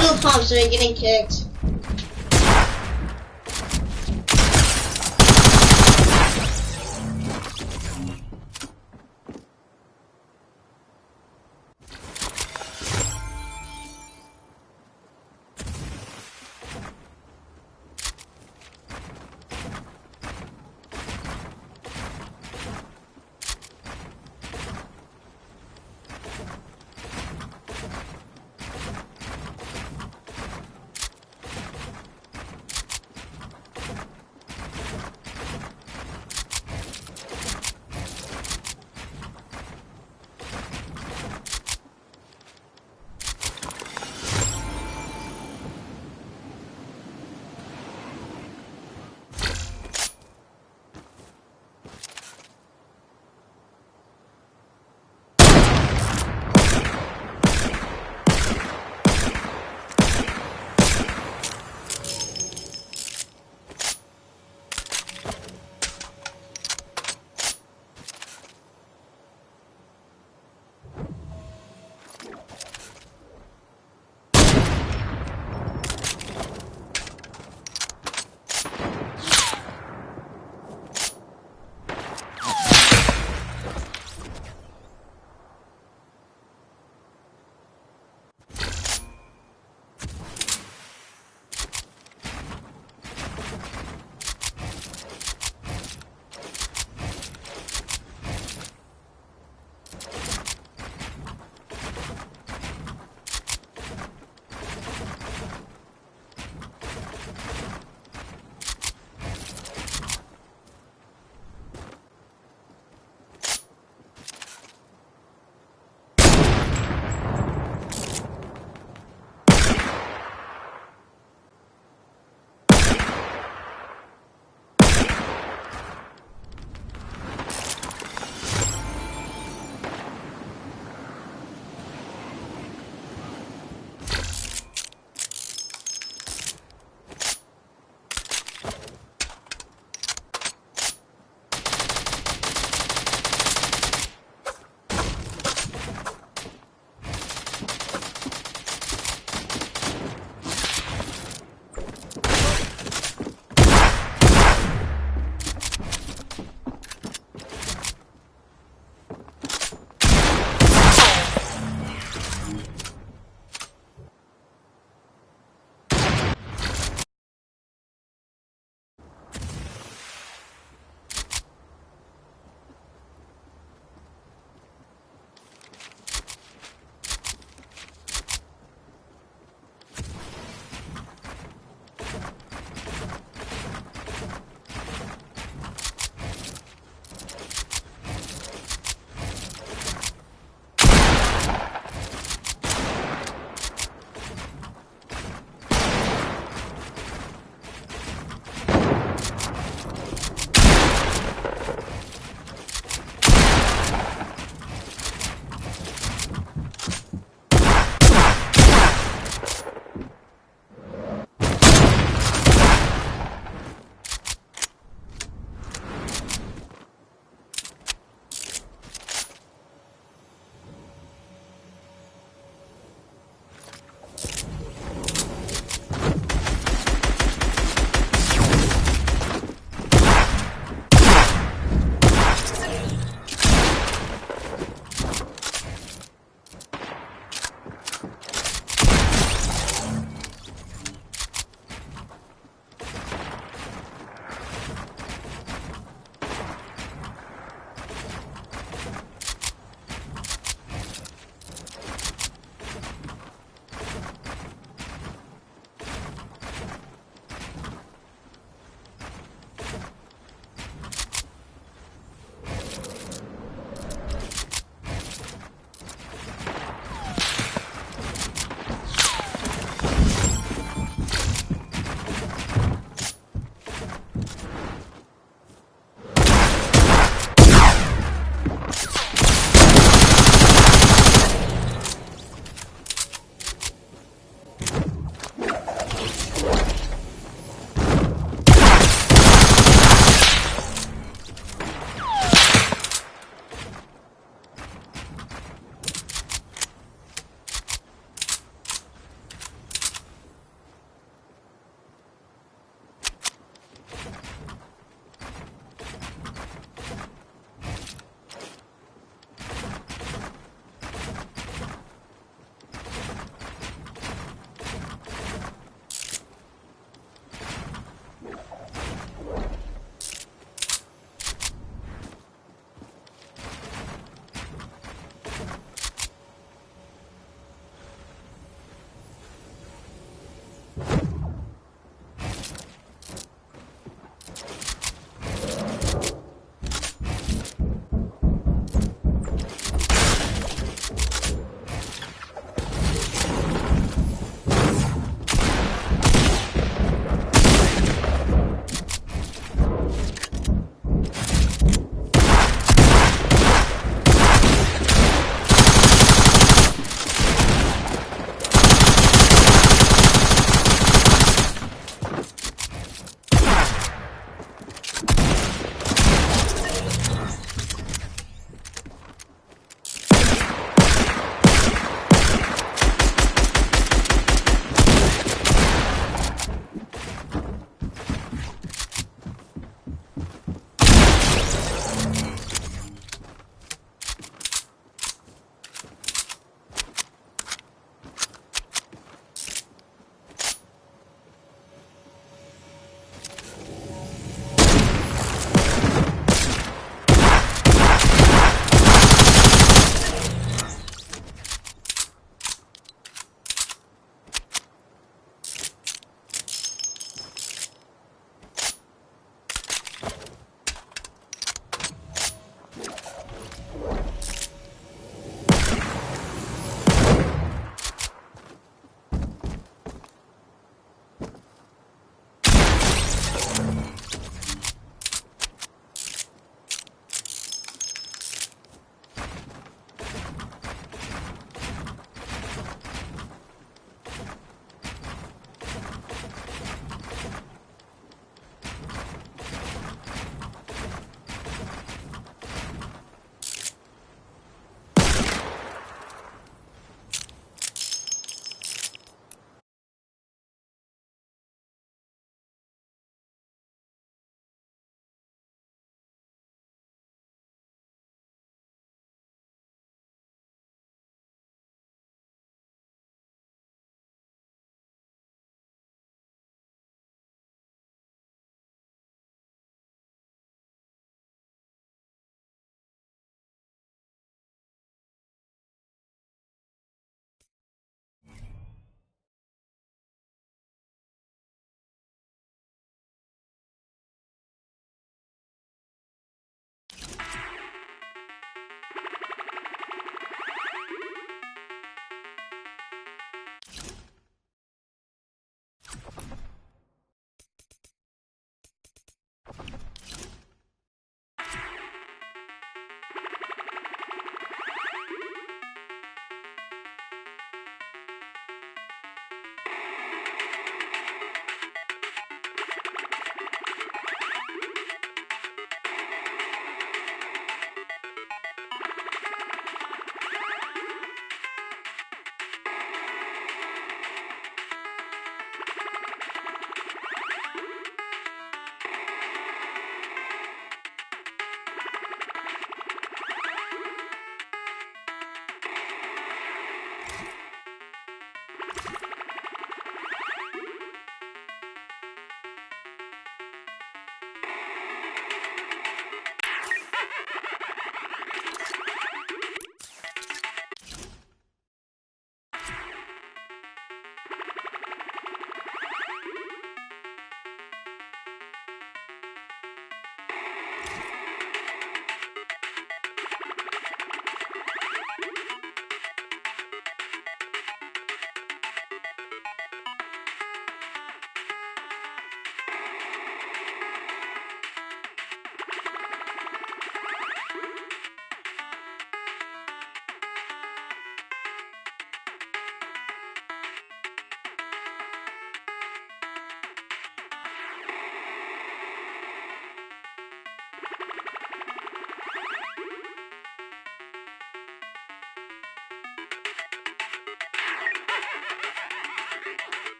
to the pump, so you're getting kicked.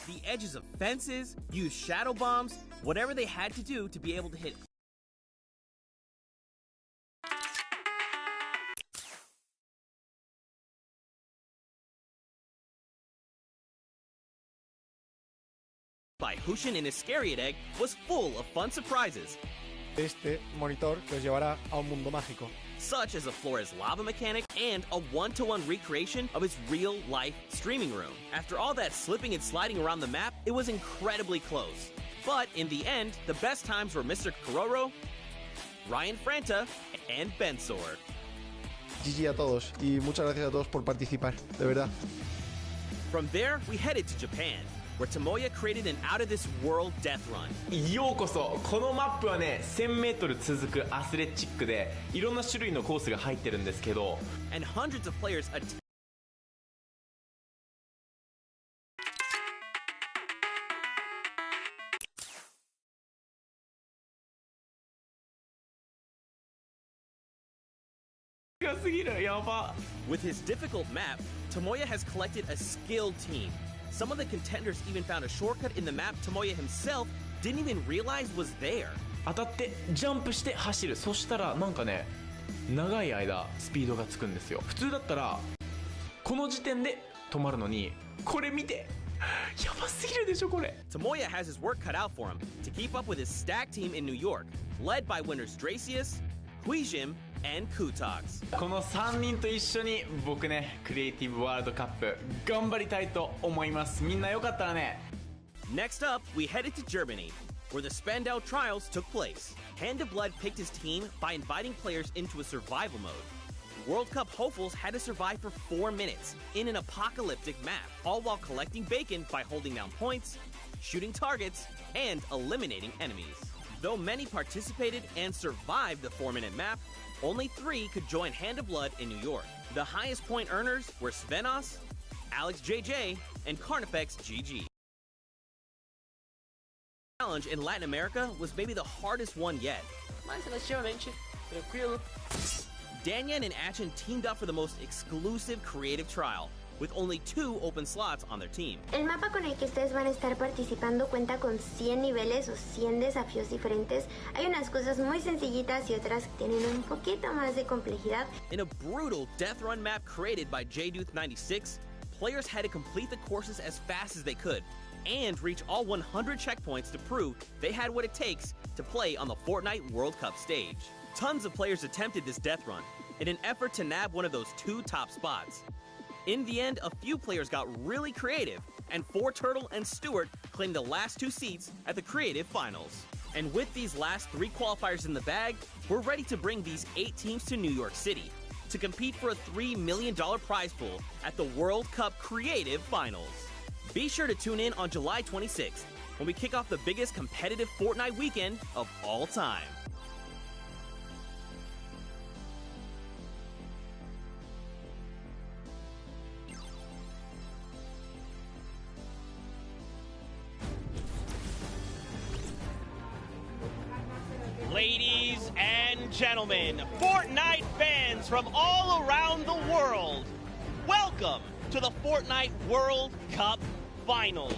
The edges of fences, used shadow bombs, whatever they had to do to be able to hit by Hushin and Iscariot Egg was full of fun surprises. Este monitor los llevará a un mundo mágico, such as a Flores lava mechanic and a one-to-one recreation of its real-life streaming room. After all that slipping and sliding around the map, it was incredibly close. But in the end, the best times were Mr. Kororo, Ryan Franta, and Bensor. GG a todos y muchas gracias a todos por participar, de verdad. From there, we headed to Japan, where Tomoya created an out-of-this-world death run. ようこそ。このマップはね、1000m 続くアスレチックでいろんな種類のコースが入ってるんですけど、 and hundreds of players With his difficult map, Tomoya has collected a skilled team. Some of the contenders even found a shortcut in the map Tomoya himself didn't even realize was there. 当たってジャンプして走る。そしたらなんかね、長い間スピードがつくんですよ。普通だったらこの時点で止まるのに、これ見て。やばすぎるでしょこれ。 Tomoya has his work cut out for him to keep up with his stack team in New York, led by winners Dracius, Huijim, and Kutox. この3人と一緒に僕ね、クリエイティブワールドカップ頑張りたいと思います。みんなよかったらね。 Next up, we headed to Germany, where the Spandau trials took place. Hand of Blood picked his team by inviting players into a survival mode. World Cup hopefuls had to survive for 4 minutes in an apocalyptic map, all while collecting bacon by holding down points, shooting targets, and eliminating enemies. Though many participated and survived the 4-minute map, only 3 could join Hand of Blood in New York. The highest point earners were Svenos, Alex JJ, and Carnifex GG. The challenge in Latin America was maybe the hardest one yet. Danyan and Achin teamed up for the most exclusive creative trial, with only 2 open slots on their team. El mapa con el que ustedes van a estar participando cuenta con 100 niveles o 100 desafíos diferentes. Hay unas cosas muy sencillitas y otras que tienen un poquito más de complejidad. In a brutal death run map created by JDuth96, players had to complete the courses as fast as they could and reach all 100 checkpoints to prove they had what it takes to play on the Fortnite World Cup stage. Tons of players attempted this death run in an effort to nab one of those 2 top spots. In the end, a few players got really creative, and Turtle and Stewart claimed the last 2 seats at the creative finals. And with these last 3 qualifiers in the bag, we're ready to bring these 8 teams to New York City to compete for a $3 million prize pool at the World Cup Creative Finals. Be sure to tune in on July 26th when we kick off the biggest competitive Fortnite weekend of all time. Ladies and gentlemen, Fortnite fans from all around the world, welcome to the Fortnite World Cup Finals.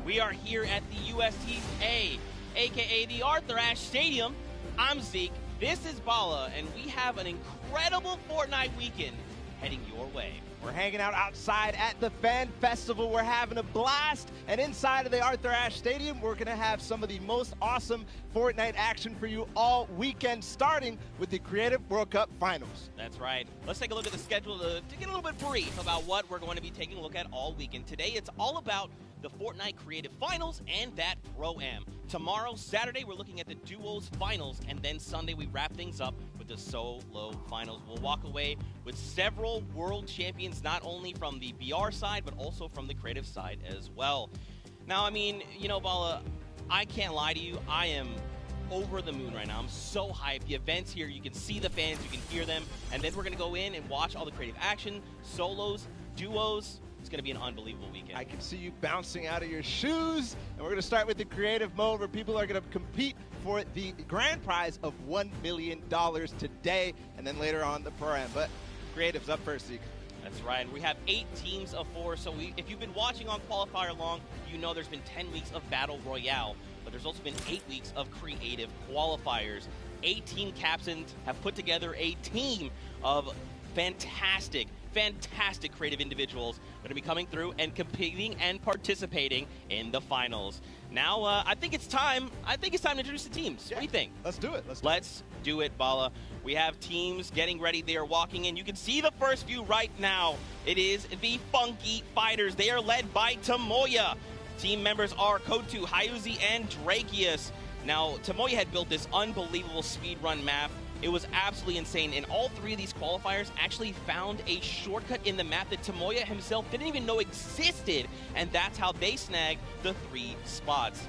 We are here at the USTA, aka the Arthur Ashe Stadium. I'm Zeke, this is Bala, and we have an incredible Fortnite weekend heading your way. We're hanging out outside at the Fan Festival. We're having a blast. And inside of the Arthur Ashe Stadium, we're going to have some of the most awesome Fortnite action for you all weekend, starting with the Creative World Cup Finals. That's right. Let's take a look at the schedule to get a little bit brief about what we're going to be taking a look at all weekend. Today, it's all about the Fortnite Creative Finals and that Pro-Am. Tomorrow, Saturday, we're looking at the Duos Finals, and then Sunday we wrap things up with the Solo Finals. We'll walk away with several world champions, not only from the BR side, but also from the creative side as well. Now, I mean, you know, Bala, I can't lie to you. I am over the moon right now. I'm so hyped. The event's here. You can see the fans. You can hear them. And then we're going to go in and watch all the creative action, solos, duos. It's going to be an unbelievable weekend. I can see you bouncing out of your shoes. And we're going to start with the creative mode, where people are going to compete for the grand prize of $1 million today, and then later on the Pro-Am. But creative's up first, Zeke. That's right. We have 8 teams of 4. So if you've been watching on Qualifier long, you know there's been 10 weeks of Battle Royale. But there's also been 8 weeks of creative qualifiers. 18 captains have put together a team of fantastic creative individuals that are going to be coming through and competing and participating in the finals. Now, I think it's time to introduce the teams. Yeah. What do you think? Let's do it. Let's do it, Bala. We have teams getting ready. They are walking in. You can see the first view right now. It is the Funky Fighters. They are led by Tomoya. Team members are Kotu, Hyuzi, and Drakius. Now, Tomoya had built this unbelievable speedrun map. It was absolutely insane, and all 3 of these qualifiers actually found a shortcut in the map that Tomoya himself didn't even know existed, and that's how they snagged the 3 spots.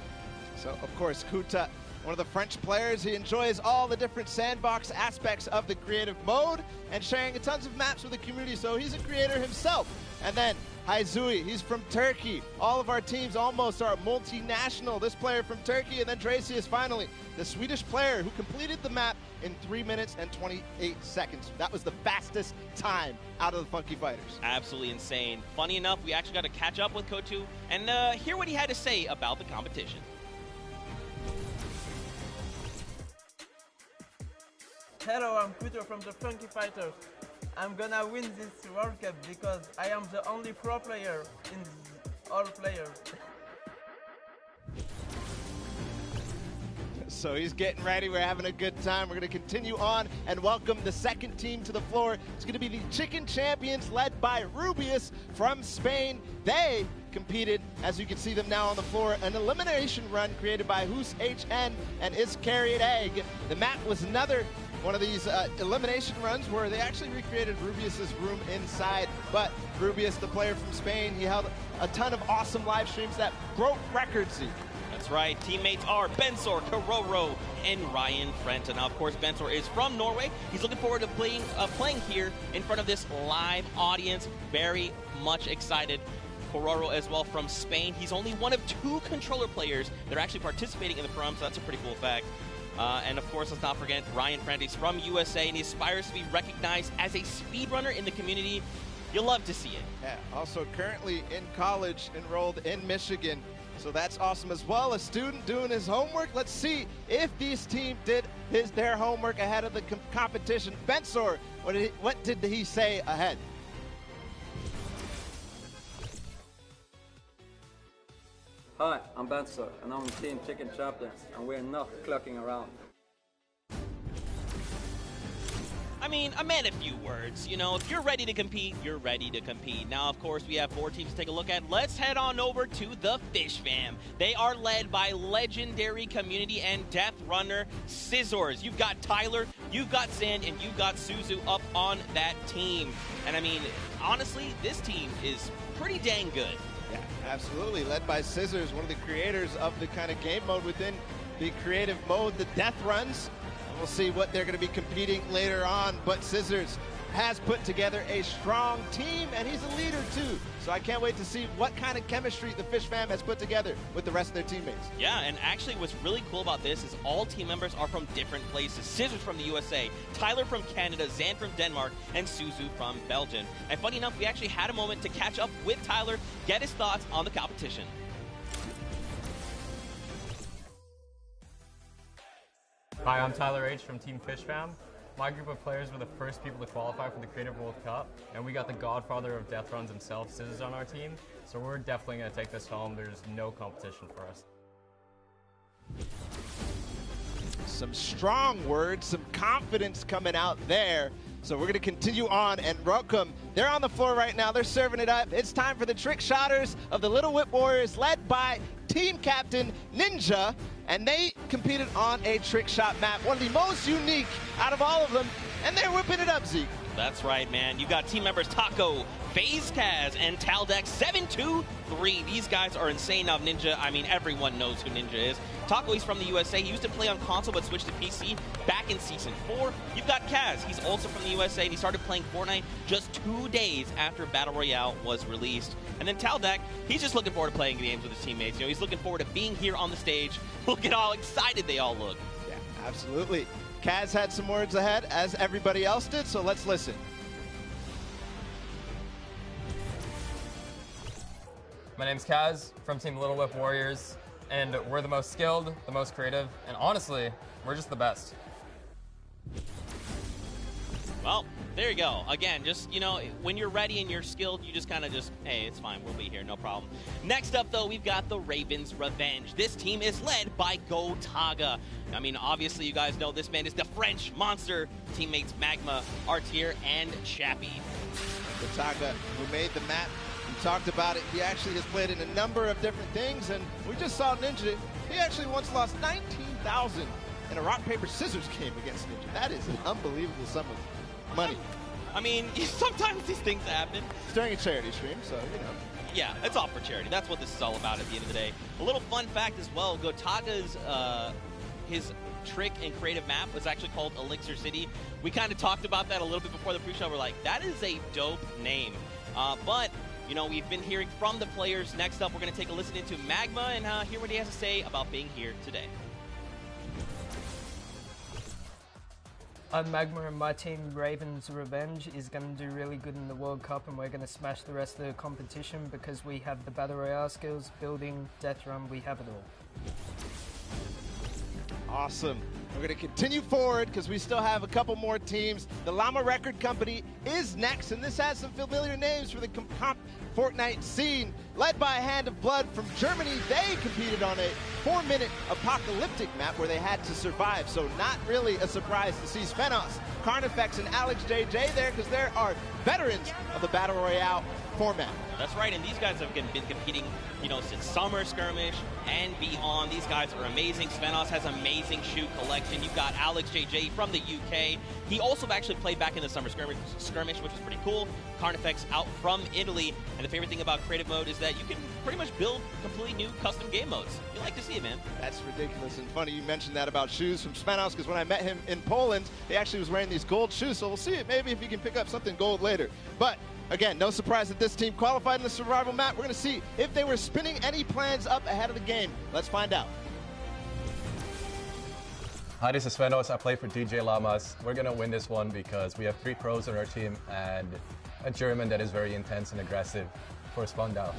So, of course, Kuta, one of the French players, he enjoys all the different sandbox aspects of the creative mode and sharing tons of maps with the community, so he's a creator himself. And then Hyuzi, he's from Turkey. All of our teams almost are multinational. This player from Turkey, and then Dracius finally, the Swedish player who completed the map in 3 minutes and 28 seconds. That was the fastest time out of the Funky Fighters. Absolutely insane. Funny enough, we actually got to catch up with Kotu and hear what he had to say about the competition. Hello, I'm Kuto from the Funky Fighters. I'm gonna win this World Cup because I am the only pro player in all players. So he's getting ready. We're having a good time. We're going to continue on and welcome the second team to the floor. It's going to be the Chicken Champions, led by Rubius from Spain. They competed, as you can see them now on the floor, an elimination run created by Hus HN and Is Carried Egg. The map was another one of these elimination runs where they actually recreated Rubius's room inside. But Rubius, the player from Spain, he held a ton of awesome live streams that broke records. That's right. Teammates are Bensor, Karoro, and Ryan Frenta. Now, of course, Bensor is from Norway. He's looking forward to playing here in front of this live audience. Very much excited. Karoro as well from Spain. He's only one of 2 controller players that are actually participating in the Pro-Am, so that's a pretty cool fact. And of course, let's not forget Ryan Frenta. He's from USA, and he aspires to be recognized as a speedrunner in the community. You'll love to see it. Yeah, also currently in college, enrolled in Michigan. So that's awesome as well. A student doing his homework. Let's see if this team did their homework ahead of the competition. Bensor, what did he say ahead? Hi, I'm Bensor, and I'm Team Chicken Champions, and we're not clocking around. I mean, I meant a few words. You know, if you're ready to compete, you're ready to compete. Now, of course, we have 4 teams to take a look at. Let's head on over to the Fish Fam. They are led by legendary community and death runner Scissors. You've got Tyler, you've got Sand, and you've got Suzu up on that team. And I mean, honestly, this team is pretty dang good. Yeah, absolutely. Led by Scissors, one of the creators of the kind of game mode within the creative mode, the death runs. We'll see what they're going to be competing later on, but Scissors has put together a strong team, and he's a leader too. So I can't wait to see what kind of chemistry the Fish fam has put together with the rest of their teammates. Yeah, and actually what's really cool about this is all team members are from different places. Scissors from the USA, Tyler from Canada, Zan from Denmark, and Suzu from Belgium. And funny enough, we actually had a moment to catch up with Tyler, get his thoughts on the competition. Hi, I'm Tyler H. from Team Fish Fam. My group of players were the first people to qualify for the Creative World Cup, and we got the godfather of death runs himself, Scissors, on our team, so we're definitely going to take this home. There's no competition for us. Some strong words, some confidence coming out there. So we're going to continue on and welcome. They're on the floor right now. They're serving it up. It's time for the trick shotters of the Little Whip Warriors, led by team captain Ninja. And they competed on a trick shot map, one of the most unique out of all of them. And they're whipping it up, Zeke. That's right, man. You got team members Taco, FaZe Kaz, and Taldex 723. These guys are insane. Now, Ninja, I mean, everyone knows who Ninja is. Taco, he's from the USA. He used to play on console but switched to PC back in Season 4. You've got Kaz. He's also from the USA, and he started playing Fortnite just 2 days after Battle Royale was released. And then Taldex, he's just looking forward to playing games with his teammates. You know, he's looking forward to being here on the stage. Look at how excited they all look. Yeah, absolutely. Kaz had some words ahead, as everybody else did, so let's listen. My name's Kaz from Team Little Whip Warriors, and we're the most skilled, the most creative, and honestly, we're just the best. Well, there you go. Again, just, you know, when you're ready and you're skilled, you just kind of just, hey, it's fine. We'll be here. No problem. Next up, though, we've got the Ravens Revenge. This team is led by Gotaga. I mean, obviously, you guys know this man is the French monster. Teammates Magma, Artier, and Chappie. Gotaga, who made the map. We talked about it. He actually has played in a number of different things, and we just saw Ninja. He actually once lost 19,000 in a rock, paper, scissors game against Ninja. That is an unbelievable sum of money. I mean, sometimes these things happen. It's during a charity stream, so, you know. Yeah, it's all for charity. That's what this is all about at the end of the day. A little fun fact as well, Gotaga's, his trick and creative map was actually called Elixir City. We kind of talked about that a little bit before the pre-show. We're like, that is a dope name. But, you know, we've been hearing from the players. Next up, we're going to take a listen into Magma and hear what he has to say about being here today. I'm Magma, and my team, Ravens Revenge, is going to do really good in the World Cup, and we're going to smash the rest of the competition because we have the Battle Royale skills, building, death run, we have it all. Awesome. We're going to continue forward because we still have a couple more teams. The Llama Record Company is next, and this has some familiar names for the Fortnite scene. Led by a Hand of Blood from Germany, they competed on a 4-minute apocalyptic map where they had to survive, so not really a surprise to see Svenos, Carnifex, and Alex JJ there because there are veterans of the Battle Royale format. That's right, and these guys have been competing, you know, since Summer Skirmish and beyond. These guys are amazing. Svenos has amazing shoe collection. You've got Alex JJ from the UK. He also actually played back in the Summer Skirmish, which was pretty cool. Carnifex out from Italy, and the favorite thing about creative mode is that you can pretty much build completely new custom game modes. You like to see it, man. That's ridiculous and funny you mentioned that about shoes from Svenos, because when I met him in Poland, he actually was wearing these gold shoes, so we'll see it maybe if he can pick up something gold later. But again, no surprise that this team qualified in the survival map. We're going to see if they were spinning any plans up ahead of the game. Let's find out. Hi, this is Svenos. I play for DJ Llamas. We're going to win this one because we have 3 pros on our team and a German that is very intense and aggressive for Spandau.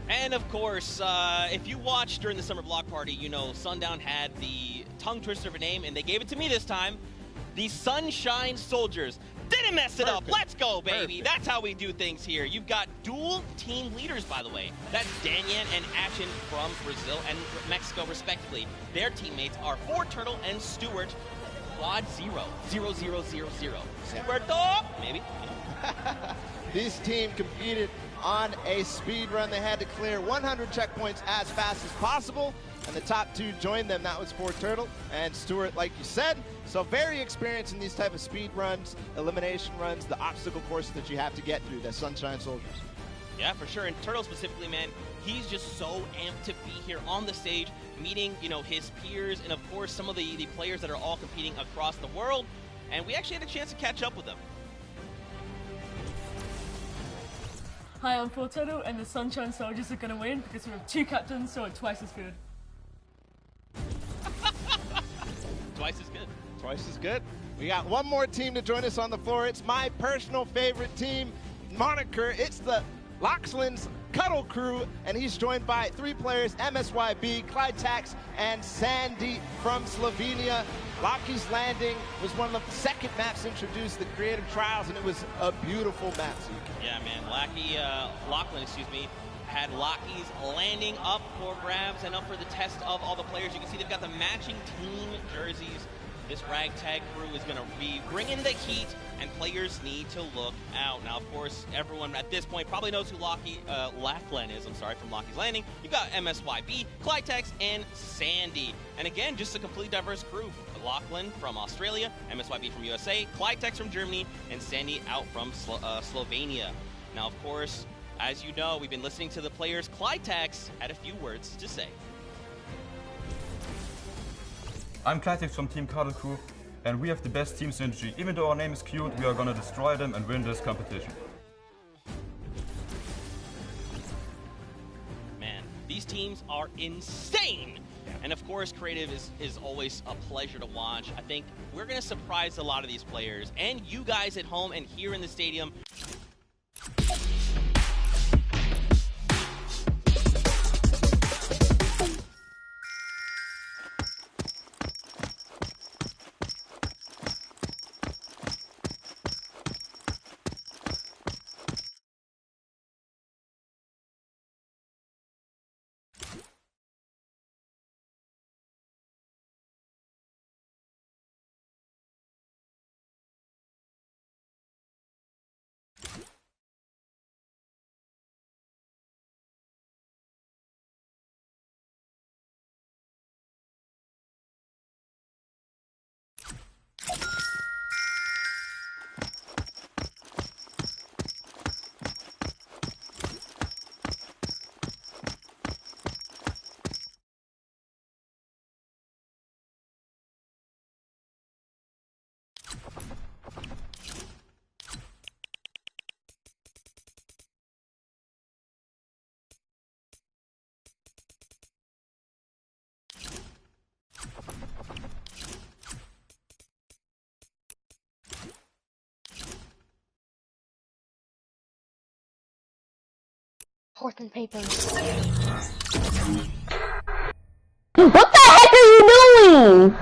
And of course, if you watched during the Summer Block Party, you know Sundown had the tongue twister of a name, and they gave it to me this time. The Sunshine Soldiers. Didn't mess it up. Let's go, baby. That's how we do things here. You've got dual team leaders, by the way. That's Danyan and Ashen from Brazil and Mexico, respectively. Their teammates are Turtle and Stuart. Quad 0. 0, 0, 0, 0. Stuarto, maybe. This team competed on a speed run. They had to clear 100 checkpoints as fast as possible, and the top 2 joined them. That was Turtle and Stuart, like you said. So very experienced in these type of speed runs, elimination runs, the obstacle courses that you have to get through, the Sunshine Soldiers. Yeah, for sure. And Turtle specifically, man, he's just so amped to be here on the stage, meeting, you know, his peers, and of course some of the players that are all competing across the world. and we actually had a chance to catch up with him. Hi, I'm Fortz, and the Sunshine Soldiers are going to win because we have 2 captains, so it's twice as good. Twice as good. Twice as good. We got one more team to join us on the floor. It's my personal favorite team moniker. It's the Loxland's Cuddle Crew, and he's joined by 3 players, MSYB, Clytax, and Sandy from Slovenia. Lockie's Landing was one of the second maps introduced, the creative trials, and it was a beautiful map. Yeah, man. Lachlan, had Lockie's Landing up for grabs and up for the test of all the players. You can see they've got the matching team jerseys. This ragtag crew is going to be bringing the heat, and players need to look out. Now, of course, everyone at this point probably knows who Lachlan is. From Lockie's Landing. You've got MSYB, Clytex, and Sandy. And again, just a completely diverse crew. Lachlan from Australia, MSYB from USA, Clytex from Germany, and Sandy out from Slovenia. Now, of course, as you know, we've been listening to the players. Clytex had a few words to say. I'm Clytex from Team Cuddle Crew, and we have the best team synergy. Even though our name is cute, we are gonna destroy them and win this competition. Man, these teams are insane! And of course, creative is always a pleasure to watch. I think we're gonna surprise a lot of these players, and you guys at home and here in the stadium. Fourth and paper. What the heck are you doing?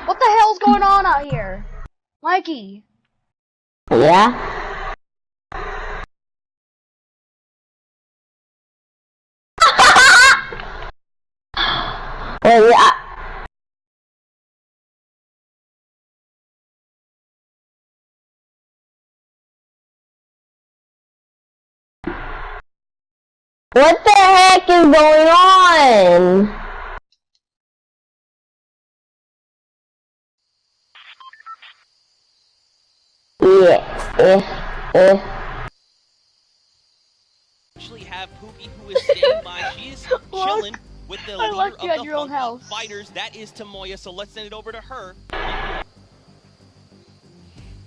What the hell's going on out here? Mikey. Yeah? Well, yeah. What the heck is going on? Actually have Pookie, who is standing by. She is chilling with the leader of the Funky Fighters. That is Tamoya, so let's send it over to her.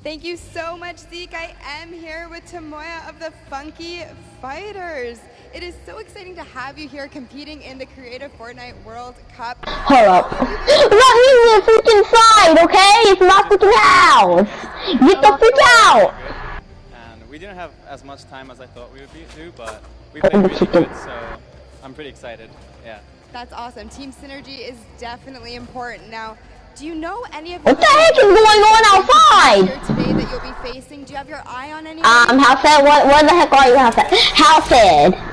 Thank you so much, Zeke. I am here with Tamoya of the Funky Fighters. It is so exciting to have you here competing in the Creative Fortnite World Cup. Hold up. Let me in the freaking side, okay? It's my freaking house. Get the freak out. And we didn't have as much time as I thought we would do, but we played really good, so I'm pretty excited. Yeah. That's awesome. Team synergy is definitely important. Now, do you know any of what the heck is going on outside? Today that you'll be facing? Do you have your eye on any? Halfhead, what the heck are you, Halfhead? Halfhead.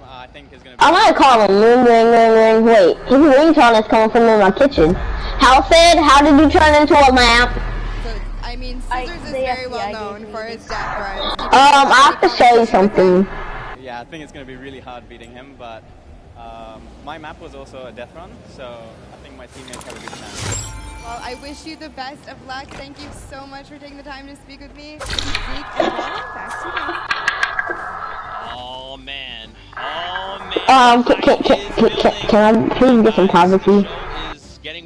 I think is gonna be. I'm gonna call him. Ring. Wait, his ringtone is coming from in my kitchen. Halfhead, how did you turn into a lamp? So, I mean, Scissors is very well known for his death runs. I have to show you something. Yeah, I think it's gonna be really hard beating him, but my map was also a death run, so I think my teammates have a good chance. Well, I wish you the best of luck. Thank you so much for taking the time to speak with me. Zeke and Paula, back to you. Oh man. Can I please get some privacy?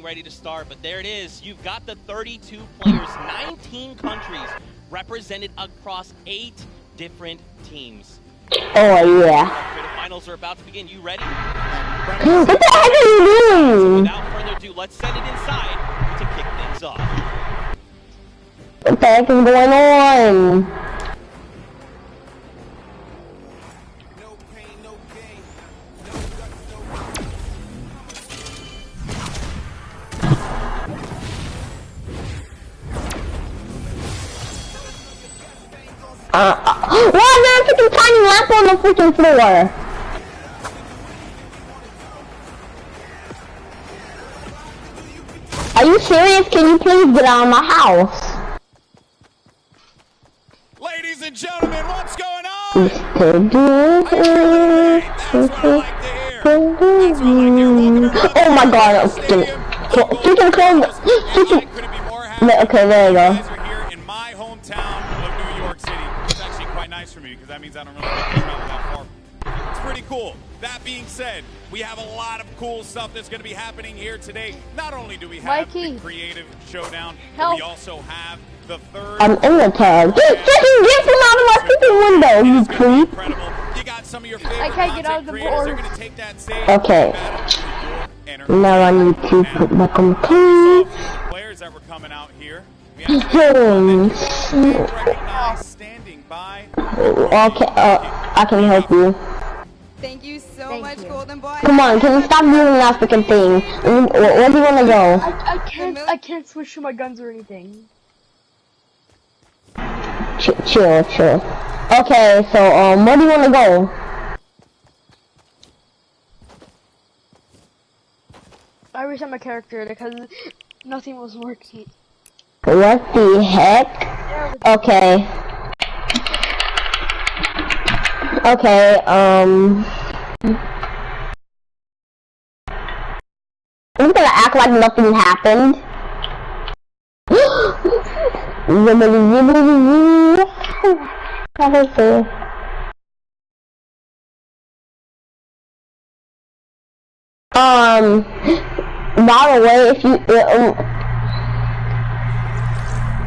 ready to start, but there it is. You've got the 32 players, 19 countries represented across 8 different teams. Oh yeah. Quarterfinals are about to begin. You ready? What the heck are you doing? Without further ado, let's send it inside to kick things off. What the heck is going on? Why is there a freaking tiny lamp on the freaking floor? Are you serious? Can you please get out of my house? Ladies and gentlemen, what's going on? Oh my god, I'm freaking close. Okay, there you go. For me because that means I don't really have to travel that far. It's pretty cool. That being said, we have a lot of cool stuff that's going to be happening here today. Not only do we have the creative showdown, but we also have the third. I'm in the tag. Get from out of my freaking window, you creep. You got some of your favorite I can't get out of the board. Okay. Now I need to put back on the cage. Players that were coming out here. Standing by. Okay, I can help you. Thank you so much, Golden Boy. Come on, can you stop doing that freaking thing? Where do you want to go? I can't switch to my guns or anything. Chill. Okay, so where do you want to go? I reset my character because nothing was working. What the heck? Okay. I'm just gonna act like nothing happened. By the way,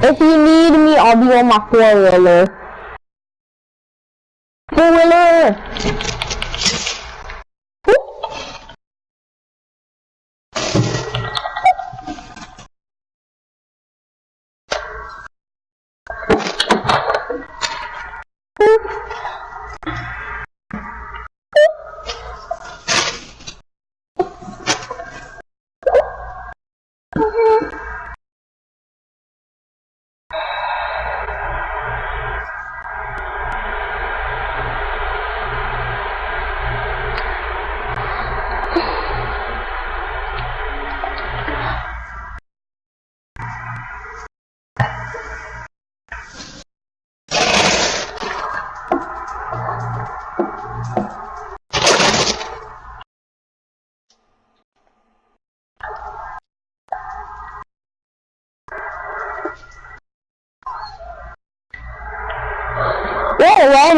if you need me, I'll be on my four-wheeler.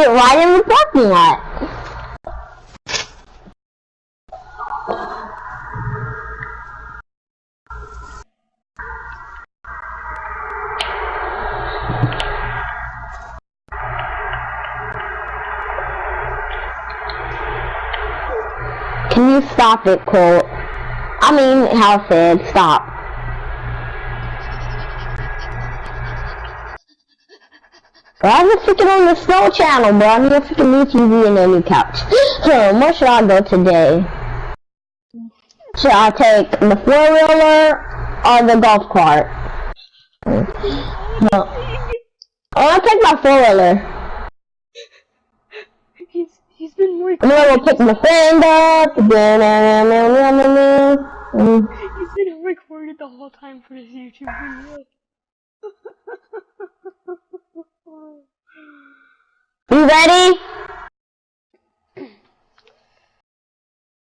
Right in the parking lot. Can you stop it, Colt? I mean, how said, stop. I'm just freaking on the Snow Channel, bro. I need a freaking new TV and a new couch. Where should I go today? Should I take the four-wheeler or the golf cart? No. I'll take my four-wheeler. He's been I'm gonna go pick my friend up. He's been recorded the whole time for his YouTube video. You ready?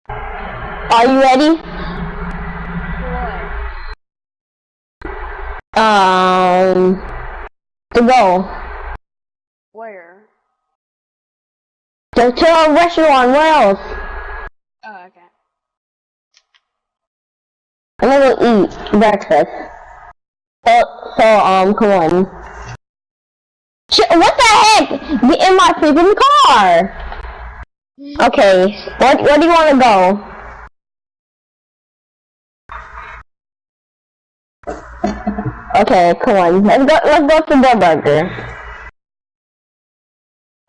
Are you ready? To go. Where? To a restaurant, where else? Oh, okay. I'm gonna go eat breakfast. So, come on. Shit, what the heck? Get in my freaking car! Okay, where do you wanna go? Okay, come on. Let's go to the burger.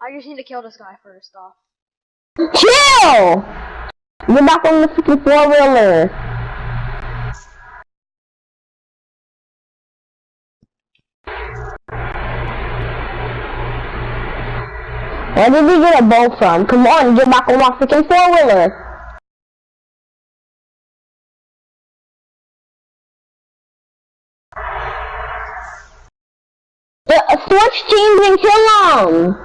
I just need to kill this guy first off. Chill! Get back on the freaking four-wheeler. Where did you get a bow from? Come on, get back on my freaking four-wheeler. Switch teams and kill them.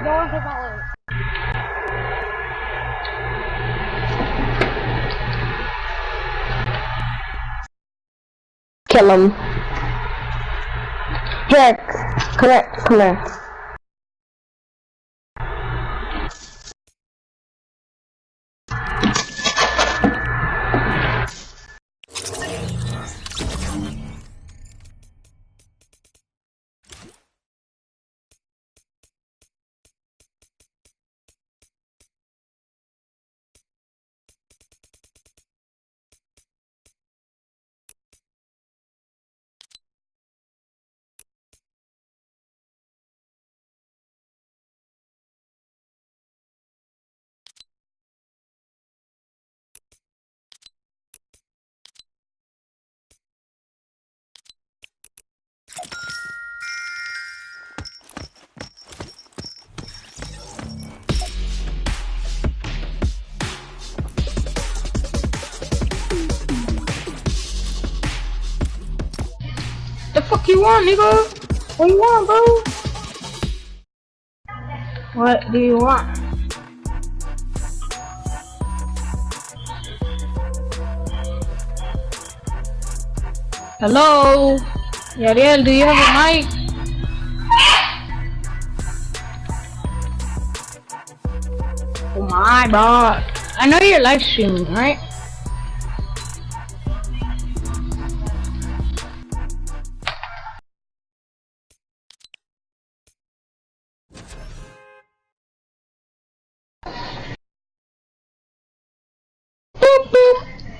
Don't hit my leg. Kill him. Here, come here. The fuck you want, nigga? What you want, bro? What do you want? Hello? Yariel, do you have a mic? Oh my god. I know you're live streaming, right?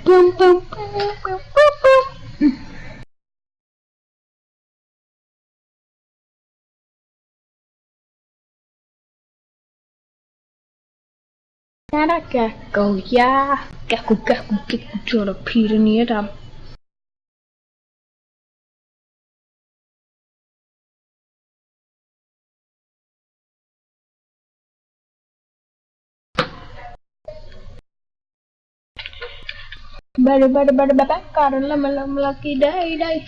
Boom, boom, boom, boom, boom, boom. Nada gecko, yeah. Gecko, to the Peter near them. Better, got a lucky day.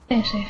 Ese.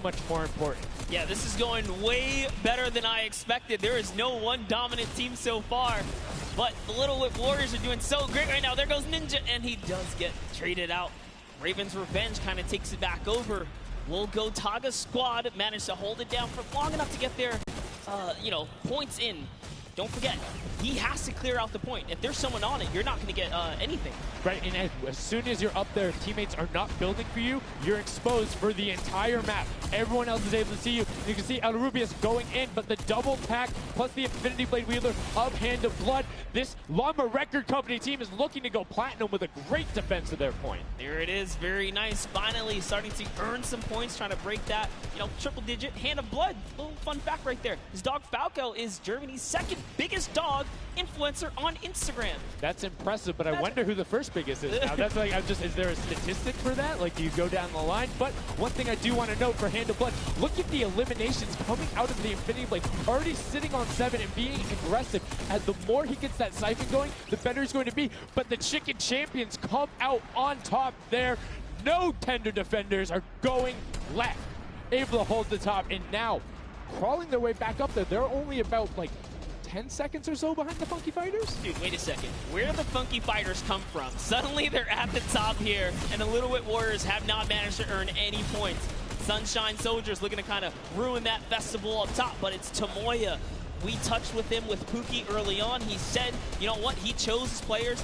much more important. Yeah, this is going way better than I expected. There is no one dominant team so far, but the Little Whip Warriors are doing so great right now. There goes Ninja, and he does get traded out. Raven's Revenge kind of takes it back over. Will Gotaga's squad manage to hold it down for long enough to get their, points in. Don't forget, he has to clear out the point. If there's someone on it, you're not going to get anything. Right, and as soon as you're up there, if teammates are not building for you, you're exposed for the entire map. Everyone else is able to see you. You can see Rubius going in, but the double pack plus the Infinity Blade wielder of Hand of Blood. This Llama Record Company team is looking to go platinum with a great defense of their point. There it is, very nice. Finally starting to earn some points, trying to break that, triple digit Hand of Blood. Little fun fact right there. His dog Falco is Germany's second biggest dog influencer on Instagram. That's impressive, but I wonder who the first biggest is now. That's like, is there a statistic for that? Like, do you go down the line? But one thing I do want to note for Hand of Blood, look at the eliminations coming out of the Infinity Blade. Already sitting on 7 and being aggressive. And the more he gets that siphon going, the better he's going to be. But the Chicken Champions come out on top there. No tender defenders are going left. Able to hold the top, and now crawling their way back up there. They're only about like 10 seconds or so behind the Funky Fighters? Dude, wait a second. Where did the Funky Fighters come from? Suddenly they're at the top here, and the Little Whip Warriors have not managed to earn any points. Sunshine Soldiers looking to kind of ruin that festival up top, but it's Tomoya. We touched with him with Pookie early on. He said, you know what, he chose his players,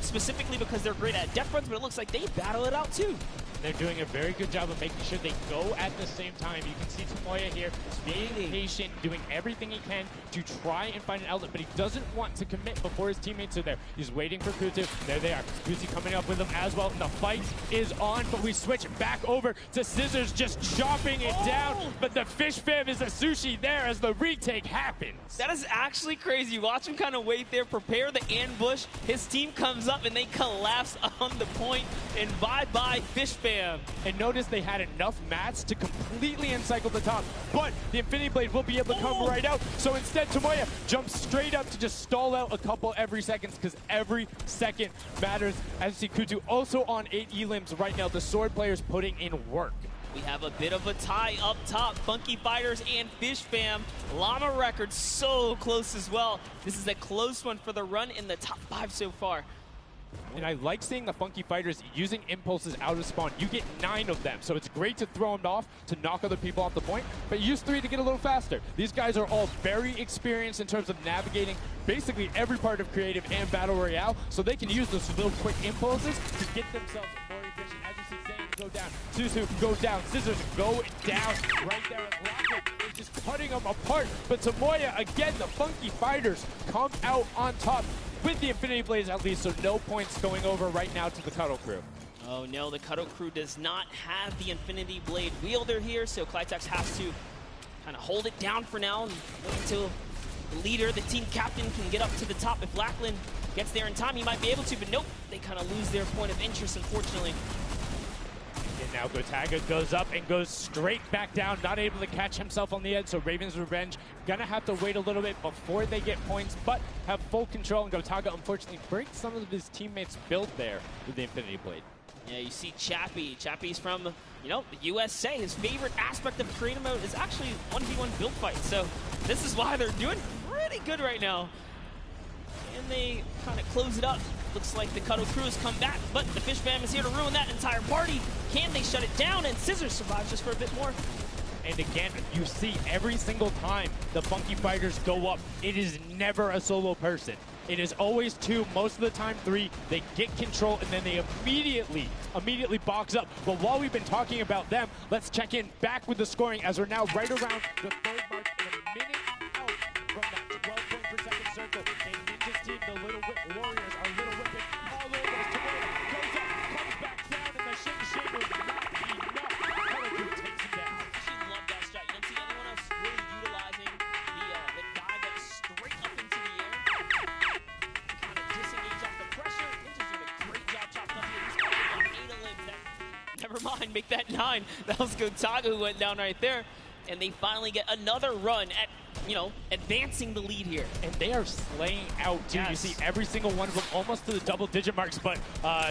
specifically because they're great at death runs, but it looks like they battle it out too. They're doing a very good job of making sure they go at the same time. You can see Tomoya here being patient, doing everything he can to try and find an outlet, but he doesn't want to commit before his teammates are there. He's waiting for Kutu. There they are. Kutu coming up with him as well, and the fight is on, but we switch back over to Scissors just chopping it down, but the Fish Fam is a sushi there as the retake happens. That is actually crazy. Watch him kind of wait there, prepare the ambush. His team comes up, and they collapse on the point, and bye-bye Fish Fam. And notice they had enough mats to completely encircle the top, but the Infinity Blade will be able to come right out. So instead, Tomoya jumps straight up to just stall out a couple every seconds, because every second matters. As you see Kutu also on 8 elims right now. The sword players putting in work. We have a bit of a tie up top. Funky Fighters and Fish Fam. Llama Records so close as well. This is a close one for the run in the top 5 so far. And I like seeing the Funky Fighters using impulses out of spawn. You get 9 of them, so it's great to throw them off to knock other people off the point, but use 3 to get a little faster. These guys are all very experienced in terms of navigating basically every part of creative and battle royale, so they can use those little quick impulses to get themselves more efficient. As you see Zane go down, Suzu go down, Scissors go down right there. Rocket is just cutting them apart, but Tomoya, again, the Funky Fighters come out on top with the Infinity Blades at least, so no points going over right now to the Cuddle Crew. Oh no, the Cuddle Crew does not have the Infinity Blade wielder here, so Clitex has to kind of hold it down for now and wait until the leader, the team captain, can get up to the top. If Lackland gets there in time, he might be able to, but nope, they kind of lose their point of interest, unfortunately. And now Gotaga goes up and goes straight back down, not able to catch himself on the edge, so Raven's Revenge gonna have to wait a little bit before they get points, but have full control, and Gotaga unfortunately breaks some of his teammates' build there with the Infinity Blade. Yeah, you see Chappie. Chappie's from, the USA. His favorite aspect of creative mode is actually 1v1 build fights, so this is why they're doing pretty good right now. And they kind of close it up. Looks like the Cuddle Crew has come back, but the Fish Fam is here to ruin that entire party. Can they shut it down? And Scissors survives just for a bit more. And again, you see every single time the Funky Fighters go up, it is never a solo person. It is always 2, most of the time 3. They get control, and then they immediately box up. But while we've been talking about them, let's check in back with the scoring as we're now right around the 3rd mark and a minute out from that 12 point per second circle. And Ninja's team, the Little Whip Warriors, are Little Whipping all over us. Tomoya goes up, comes back down, and the Shake Shake will not be enough. Cuddle Crew takes him down. She loved that shot. You don't see anyone else really utilizing the dive up straight up into the air. Kind of disengage off the pressure. Ninja's doing a great job chopping up here. He's got 8 elims. Never mind, make that 9. That was Gotaga who went down right there. And they finally get another run at, advancing the lead here. And they are slaying out, too. Yes. You see every single one of them almost to the double-digit marks. But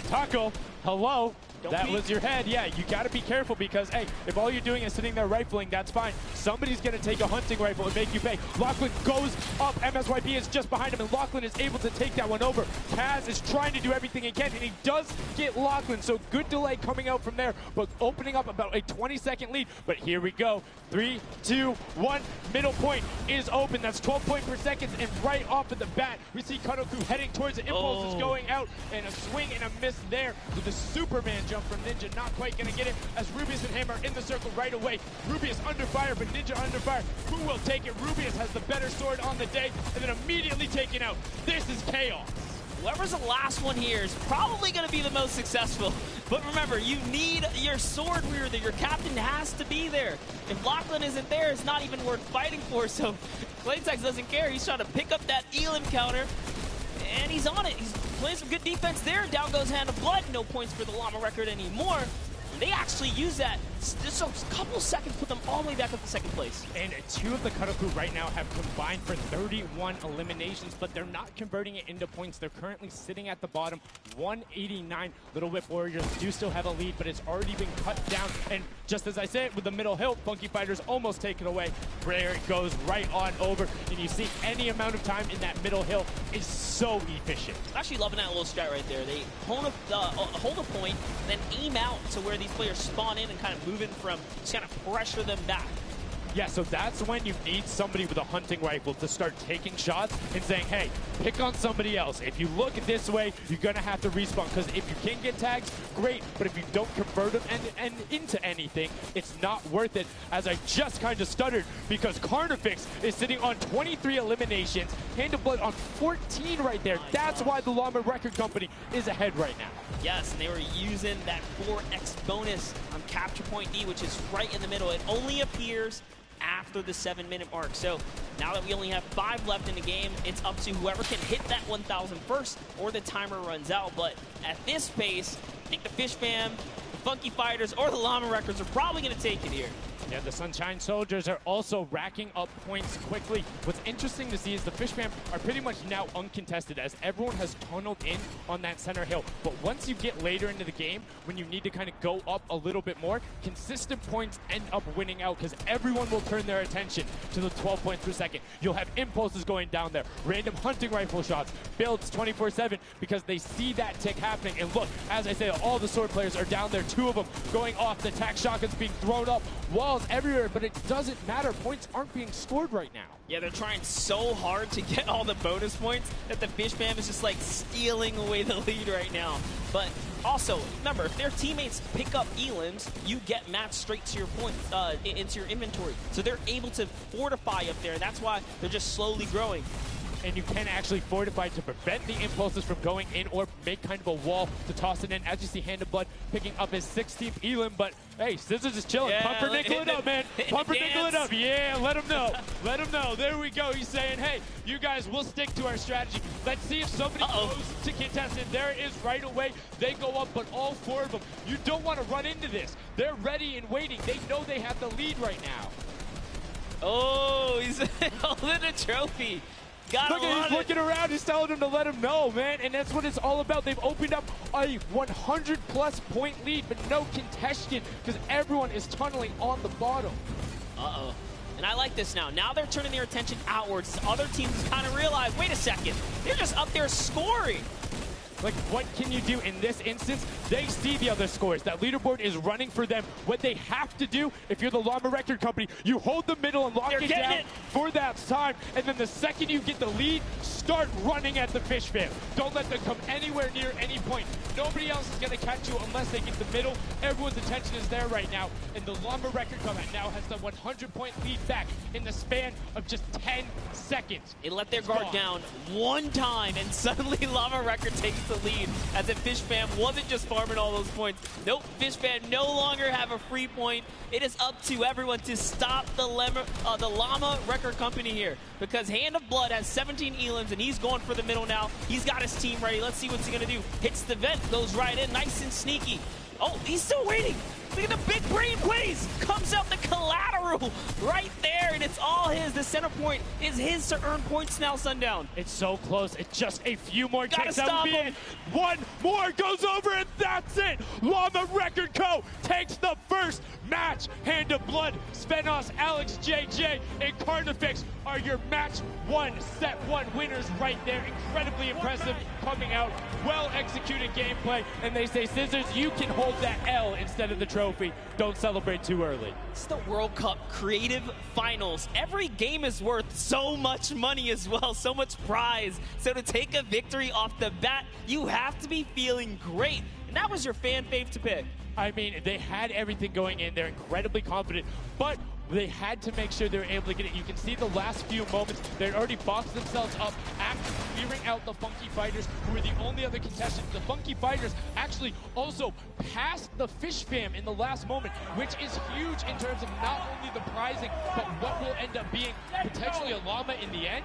Taco, hello. That was your head. Yeah, you got to be careful because, hey, if all you're doing is sitting there rifling, that's fine. Somebody's going to take a hunting rifle and make you pay. Lachlan goes up. MSYP is just behind him, and Lachlan is able to take that one over. Kaz is trying to do everything he can, and he does get Lachlan, so good delay coming out from there, but opening up about a 20-second lead. But here we go. 3, 2, 1. Middle point is open. That's 12 points per second, and right off of the bat, we see Kanoku heading towards it. Impulse is going out, and a swing and a miss there with the Superman jump from Ninja. Not quite going to get it as Rubius and him are in the circle right away. Rubius under fire, but Ninja under fire. Who will take it? Rubius has the better sword on the day, and then immediately taken out. This is chaos. Whoever's the last one here is probably going to be the most successful. But remember, you need your sword wielder. Your captain has to be there. If Lachlan isn't there, it's not even worth fighting for. So Claytex doesn't care. He's trying to pick up that Elam counter. And he's on it. He's playing some good defense there. Down goes Hand of Blood. No points for the Llama record anymore. They actually use that. Just a couple seconds put them all the way back up to second place. And two of the Karaku right now have combined for 31 eliminations, but they're not converting it into points. They're currently sitting at the bottom, 189. Little Whip Warriors do still have a lead, but it's already been cut down. And just as I said, with the middle hill, Funky Fighters almost taken away. There it goes right on over. And you see any amount of time in that middle hill is so efficient. Actually loving that little strat right there. They hold a point, then aim out to where these players spawn in and kind of move in from, just kind of pressure them back. Yeah, so that's when you need somebody with a hunting rifle to start taking shots and saying, hey, pick on somebody else. If you look this way, you're going to have to respawn, because if you can get tags, great, but if you don't convert them and into anything, it's not worth it, as I just kind of stuttered, because Carnifex is sitting on 23 eliminations, Hand of Blood on 14 right there. That's why the Llama Record Company is ahead right now. Yes, and they were using that 4x bonus on Capture Point D, which is right in the middle. It only appears after the 7-minute mark. So now that we only have 5 left in the game, it's up to whoever can hit that 1,000 first or the timer runs out. But at this pace, I think the Fish Fam, the Funky Fighters, or the Llama Records are probably going to take it here. Yeah, the Sunshine Soldiers are also racking up points quickly. What's interesting to see is the Fish Fam are pretty much now uncontested, as everyone has tunneled in on that center hill. But once you get later into the game, when you need to kind of go up a little bit more, consistent points end up winning out, because everyone will turn their attention to the 12 points per second. You'll have impulses going down there, random hunting rifle shots, builds 24/7, because they see that tick happening. And look, as I say, all the sword players are down there, 2 of them going off, the tac shotguns being thrown up, walls everywhere, but it doesn't matter. Points aren't being scored right now. Yeah, they're trying so hard to get all the bonus points that the Fish Fam is just like stealing away the lead right now. But also, remember, if their teammates pick up elims, you get matched straight to your points, into your inventory. So they're able to fortify up there, and that's why they're just slowly growing. And you can actually fortify to prevent the impulses from going in, or make kind of a wall to toss it in. As you see, Hand of Blood picking up his 16th elim, but hey, Scissors is chilling. Yeah, Pumpernickel it up, man. Pumpernickel it up. Yeah, let him know. Let him know. There we go. He's saying, hey, you guys, we'll stick to our strategy. Let's see if somebody goes to contest it. There it is right away. They go up, but all 4 of them. You don't want to run into this. They're ready and waiting. They know they have the lead right now. Oh, he's holding a trophy. Look at, he's looking around, he's telling him to let him know, man, and that's what it's all about. They've opened up a 100-plus point lead, but no contention, because everyone is tunneling on the bottom. Uh-oh. And I like this now. Now they're turning their attention outwards. Other teams kind of realize, wait a second, they're just up there scoring. Like, what can you do in this instance? They see the other scores. That leaderboard is running for them. What they have to do, if you're the Llama Record Company, you hold the middle and lock it down for that time. And then the second you get the lead, start running at the Fish Fam. Don't let them come anywhere near any point. Nobody else is going to catch you unless they get the middle. Everyone's attention is there right now. And the Llama Record Company now has the 100-point lead back in the span of just 10 seconds. It let their guard down one time, and suddenly Llama Record takes the lead, as if Fish Fam wasn't just farming all those points. Nope, Fish Fam no longer have a free point. It is up to everyone to stop the Llama Record Company here, because Hand of Blood has 17 elims, and he's going for the middle now. He's got his team ready. Let's see what's he going to do. Hits the vent, goes right in, nice and sneaky. Oh, he's still waiting. Look at the big brain plays. Comes out the collateral right there, and it's all his. The center point is his to earn points now, Sundown. It's so close. It's just a few more Gotta takes. stop him. One more goes over, and that's it. Llama Record Co. takes the first match. Hand of Blood, Svenos, Alex, JJ, and Carnifex are your match 1, set 1 winners right there. Incredibly impressive coming out. Well executed gameplay. And they say, Scissors, you can hold that L instead of the trophy. Don't celebrate too early. It's the World Cup Creative Finals. Every game is worth so much money as well, so much prize. So to take a victory off the bat, you have to be feeling great. And that was your fan fave to pick. I mean, they had everything going in. They're incredibly confident, but they had to make sure they were able to get it. You can see the last few moments, they'd already boxed themselves up after clearing out the Funky Fighters, who were the only other contestants. The Funky Fighters actually also passed the Fish Fam in the last moment, which is huge in terms of not only the prizing, but what will end up being potentially a llama in the end.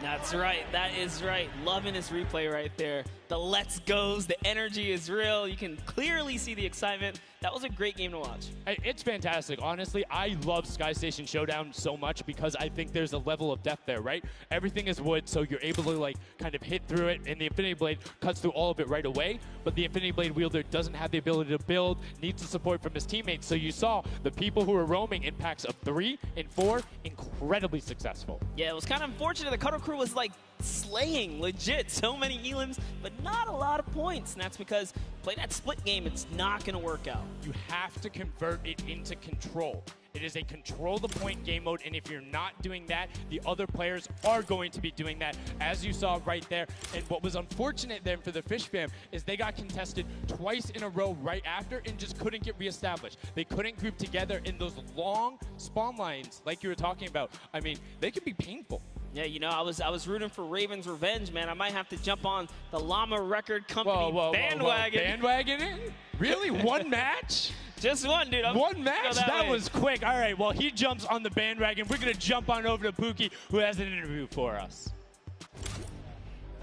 That's right. That is right. Loving this replay right there. The let's goes, the energy is real. You can clearly see the excitement. That was a great game to watch. It's fantastic. Honestly, I love Sky Station Showdown so much because I think there's a level of depth there, right? Everything is wood, so you're able to like kind of hit through it, and the Infinity Blade cuts through all of it right away, but the Infinity Blade wielder doesn't have the ability to build, needs the support from his teammates. So you saw the people who were roaming in packs of 3 and 4, incredibly successful. Yeah, it was kind of unfortunate. The Cutter Crew was like slaying, legit. So many elims, but not a lot of points. And that's because playing that split game, it's not going to work out. You have to convert it into control. It is a control the point game mode, and if you're not doing that, the other players are going to be doing that, as you saw right there. And what was unfortunate then for the Fish Fam is they got contested twice in a row right after and just couldn't get reestablished. They couldn't group together in those long spawn lines like you were talking about. I mean, they could be painful. Yeah, you know, I was rooting for Raven's Revenge, man. I might have to jump on the Llama Record Company bandwagon. Bandwagon it? Really? One match? Just one, dude. One match? That was quick. All right, well, he jumps on the bandwagon. We're going to jump on over to Pookie, who has an interview for us.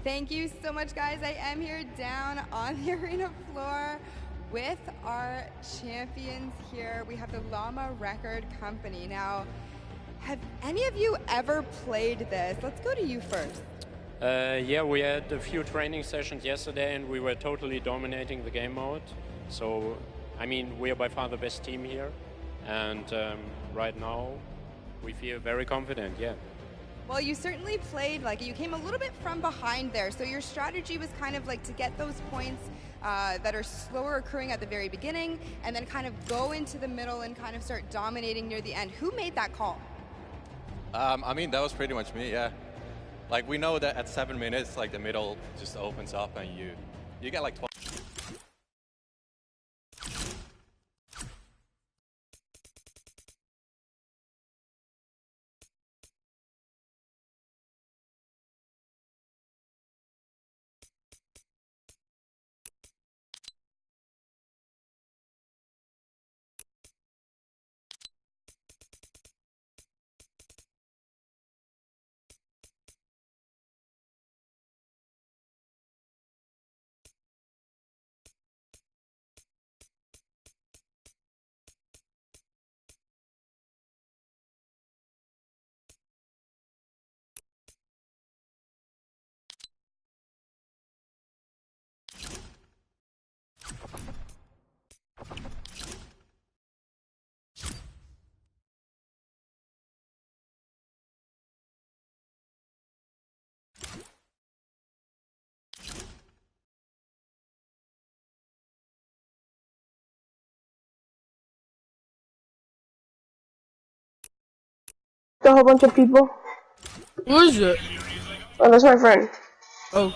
Thank you so much, guys. I am here down on the arena floor with our champions here. We have the Llama Record Company. Now, have any of you ever played this? Let's go to you first. Yeah, we had a few training sessions yesterday and we were totally dominating the game mode. So, I mean, we are by far the best team here. And right now, we feel very confident, yeah. Well, you certainly played, like, you came a little bit from behind there. So your strategy was kind of like to get those points that are slower occurring at the very beginning and then kind of go into the middle and kind of start dominating near the end. Who made that call? I mean, that was pretty much me, yeah. Like, we know that at 7 minutes, like, the middle just opens up and you get like 12. A whole bunch of people. Who is it? Oh, that's my friend. Oh.